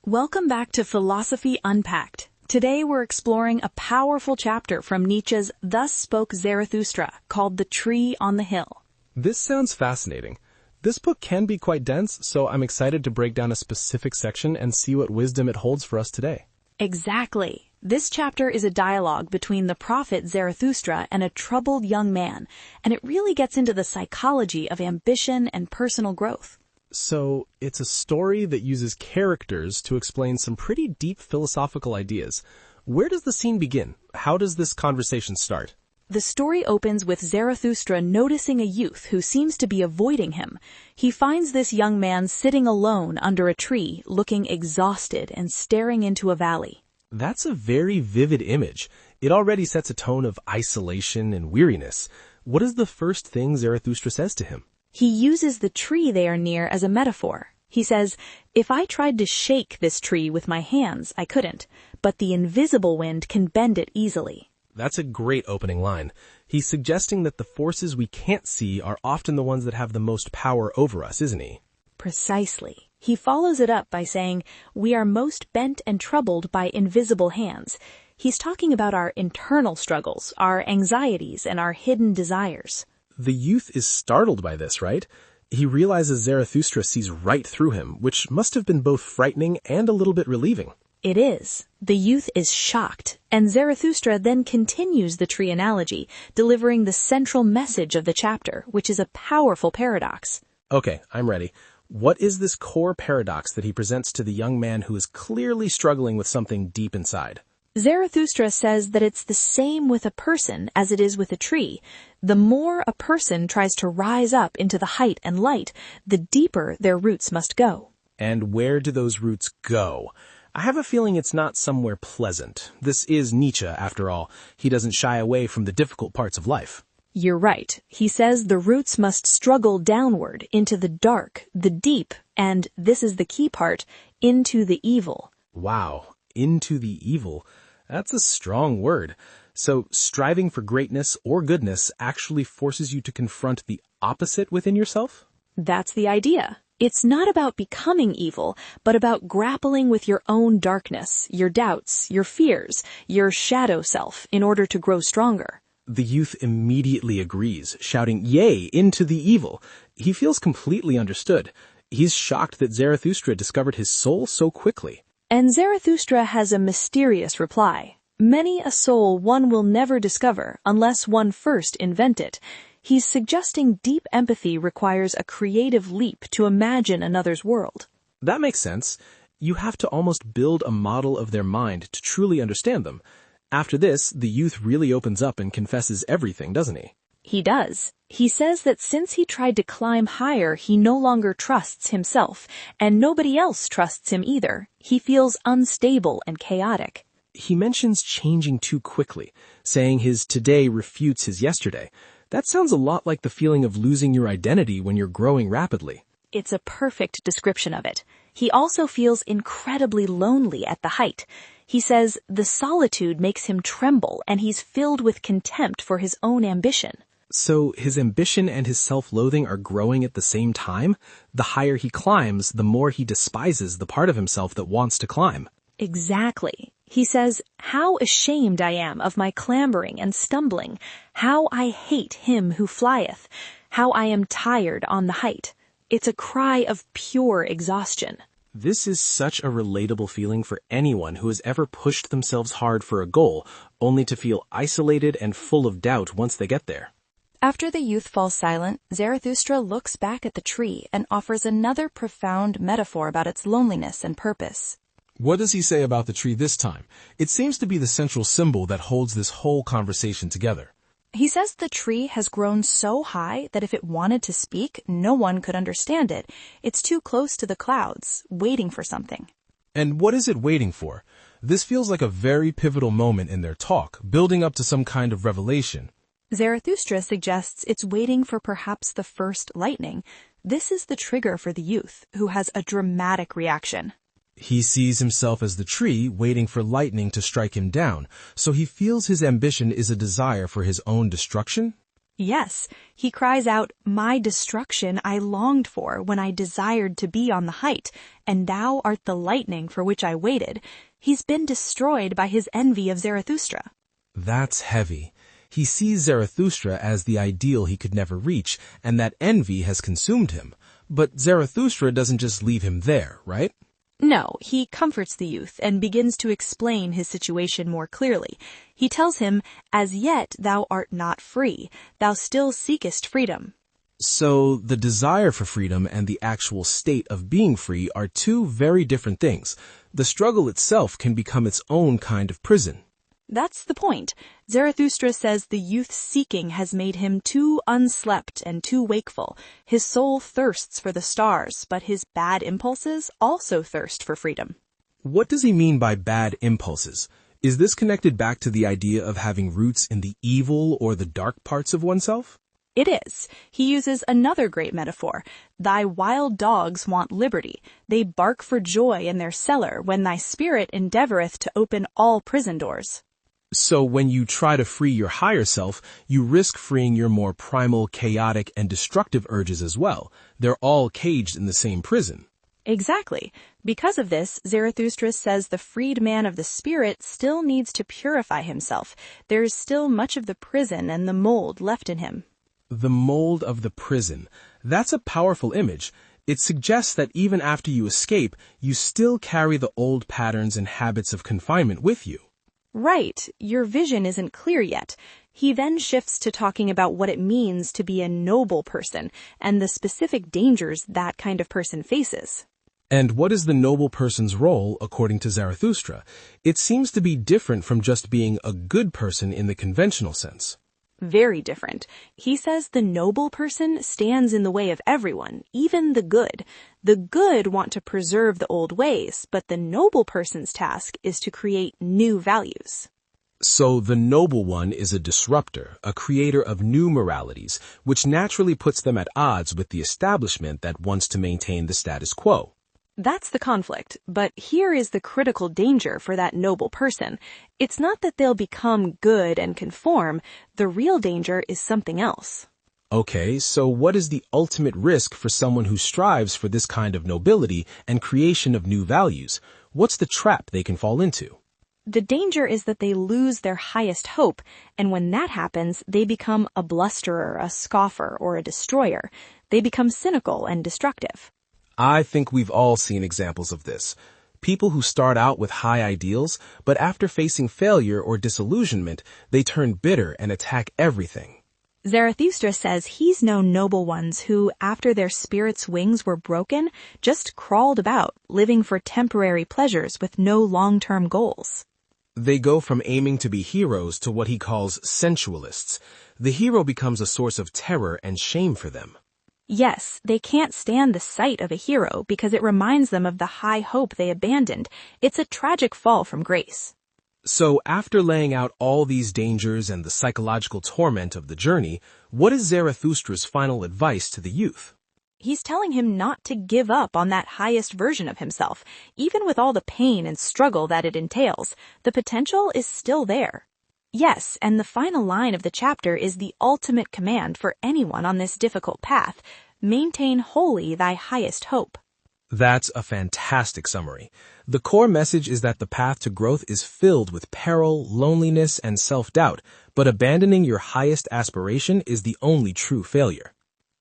Welcome back to Philosophy Unpacked. Today we're exploring a powerful chapter from Nietzsche's Thus Spoke Zarathustra, called The Tree on the Hill. This sounds fascinating. This book can be quite dense, so I'm excited to break down a specific section and see what wisdom it holds for us today. Exactly. This chapter is a dialogue between the prophet Zarathustra and a troubled young man, and it really gets into the psychology of ambition and personal growth. So, it's a story that uses characters to explain some pretty deep philosophical ideas. Where does the scene begin? How does this conversation start? The story opens with Zarathustra noticing a youth who seems to be avoiding him. He finds this young man sitting alone under a tree, looking exhausted and staring into a valley. That's a very vivid image. It already sets a tone of isolation and weariness. What is the first thing Zarathustra says to him? He uses the tree they are near as a metaphor. He says, "If I tried to shake this tree with my hands, I couldn't, but the invisible wind can bend it easily." That's a great opening line. He's suggesting that the forces we can't see are often the ones that have the most power over us, isn't he? Precisely. He follows it up by saying, "We are most bent and troubled by invisible hands." He's talking about our internal struggles, our anxieties, and our hidden desires. The youth is startled by this, right? He realizes Zarathustra sees right through him, which must have been both frightening and a little bit relieving. It is. The youth is shocked, and Zarathustra then continues the tree analogy, delivering the central message of the chapter, which is a powerful paradox. Okay, I'm ready. What is this core paradox that he presents to the young man who is clearly struggling with something deep inside? Zarathustra says that it's the same with a person as it is with a tree. The more a person tries to rise up into the height and light, the deeper their roots must go. And where do those roots go? I have a feeling it's not somewhere pleasant. This is Nietzsche, after all. He doesn't shy away from the difficult parts of life. You're right. He says the roots must struggle downward into the dark, the deep, and, this is the key part, into the evil. Wow, into the evil. That's a strong word. So striving for greatness or goodness actually forces you to confront the opposite within yourself? That's the idea. It's not about becoming evil, but about grappling with your own darkness, your doubts, your fears, your shadow self in order to grow stronger. The youth immediately agrees, shouting, "Yay, into the evil." He feels completely understood. He's shocked that Zarathustra discovered his soul so quickly. And Zarathustra has a mysterious reply. Many a soul one will never discover unless one first invent it. He's suggesting deep empathy requires a creative leap to imagine another's world. That makes sense. You have to almost build a model of their mind to truly understand them. After this, the youth really opens up and confesses everything, doesn't he? He does. He says that since he tried to climb higher, he no longer trusts himself, and nobody else trusts him either. He feels unstable and chaotic. He mentions changing too quickly, saying his today refutes his yesterday. That sounds a lot like the feeling of losing your identity when you're growing rapidly. It's a perfect description of it. He also feels incredibly lonely at the height. He says the solitude makes him tremble, and he's filled with contempt for his own ambition. So his ambition and his self-loathing are growing at the same time? The higher he climbs, the more he despises the part of himself that wants to climb. Exactly. He says, "How ashamed I am of my clambering and stumbling. How I hate him who flieth. How I am tired on the height." It's a cry of pure exhaustion. This is such a relatable feeling for anyone who has ever pushed themselves hard for a goal, only to feel isolated and full of doubt once they get there. After the youth falls silent, Zarathustra looks back at the tree and offers another profound metaphor about its loneliness and purpose. What does he say about the tree this time? It seems to be the central symbol that holds this whole conversation together. He says the tree has grown so high that if it wanted to speak, no one could understand it. It's too close to the clouds, waiting for something. And what is it waiting for? This feels like a very pivotal moment in their talk, building up to some kind of revelation. Zarathustra suggests it's waiting for perhaps the first lightning. This is the trigger for the youth, who has a dramatic reaction. He sees himself as the tree waiting for lightning to strike him down, so he feels his ambition is a desire for his own destruction? Yes, he cries out, "My destruction I longed for when I desired to be on the height, and thou art the lightning for which I waited." He's been destroyed by his envy of Zarathustra. That's heavy. He sees Zarathustra as the ideal he could never reach, and that envy has consumed him. But Zarathustra doesn't just leave him there, right? No, he comforts the youth and begins to explain his situation more clearly. He tells him, "As yet thou art not free. Thou still seekest freedom." So the desire for freedom and the actual state of being free are two very different things. The struggle itself can become its own kind of prison. That's the point. Zarathustra says the youth's seeking has made him too unslept and too wakeful. His soul thirsts for the stars, but his bad impulses also thirst for freedom. What does he mean by bad impulses? Is this connected back to the idea of having roots in the evil or the dark parts of oneself? It is. He uses another great metaphor. Thy wild dogs want liberty. They bark for joy in their cellar when thy spirit endeavoreth to open all prison doors. So when you try to free your higher self, you risk freeing your more primal, chaotic, and destructive urges as well. They're all caged in the same prison. Exactly. Because of this, Zarathustra says the freed man of the spirit still needs to purify himself. There is still much of the prison and the mold left in him. The mold of the prison. That's a powerful image. It suggests that even after you escape, you still carry the old patterns and habits of confinement with you. Right. Your vision isn't clear yet. He then shifts to talking about what it means to be a noble person and the specific dangers that kind of person faces. And what is the noble person's role, according to Zarathustra? It seems to be different from just being a good person in the conventional sense. Very different. He says the noble person stands in the way of everyone, even the good. The good want to preserve the old ways, but the noble person's task is to create new values. So the noble one is a disruptor, a creator of new moralities, which naturally puts them at odds with the establishment that wants to maintain the status quo. That's the conflict, but here is the critical danger for that noble person. It's not that they'll become good and conform. The real danger is something else. Okay, so what is the ultimate risk for someone who strives for this kind of nobility and creation of new values? What's the trap they can fall into? The danger is that they lose their highest hope, and when that happens, they become a blusterer, a scoffer, or a destroyer. They become cynical and destructive. I think we've all seen examples of this. People who start out with high ideals, but after facing failure or disillusionment, they turn bitter and attack everything. Zarathustra says he's known noble ones who, after their spirit's wings were broken, just crawled about, living for temporary pleasures with no long-term goals. They go from aiming to be heroes to what he calls sensualists. The hero becomes a source of terror and shame for them. Yes, they can't stand the sight of a hero because it reminds them of the high hope they abandoned. It's a tragic fall from grace. So after laying out all these dangers and the psychological torment of the journey, what is Zarathustra's final advice to the youth? He's telling him not to give up on that highest version of himself. Even with all the pain and struggle that it entails, the potential is still there. Yes, and the final line of the chapter is the ultimate command for anyone on this difficult path. Maintain wholly thy highest hope. That's a fantastic summary. The core message is that the path to growth is filled with peril, loneliness, and self-doubt, but abandoning your highest aspiration is the only true failure.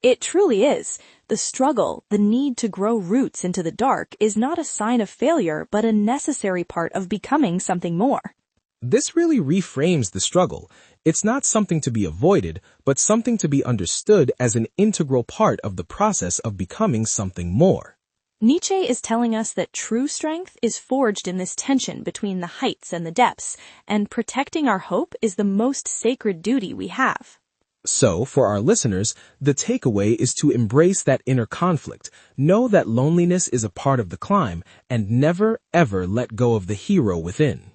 It truly is. The struggle, the need to grow roots into the dark, is not a sign of failure, but a necessary part of becoming something more. This really reframes the struggle. It's not something to be avoided, but something to be understood as an integral part of the process of becoming something more. Nietzsche is telling us that true strength is forged in this tension between the heights and the depths, and protecting our hope is the most sacred duty we have. So, for our listeners, the takeaway is to embrace that inner conflict, know that loneliness is a part of the climb, and never, ever let go of the hero within.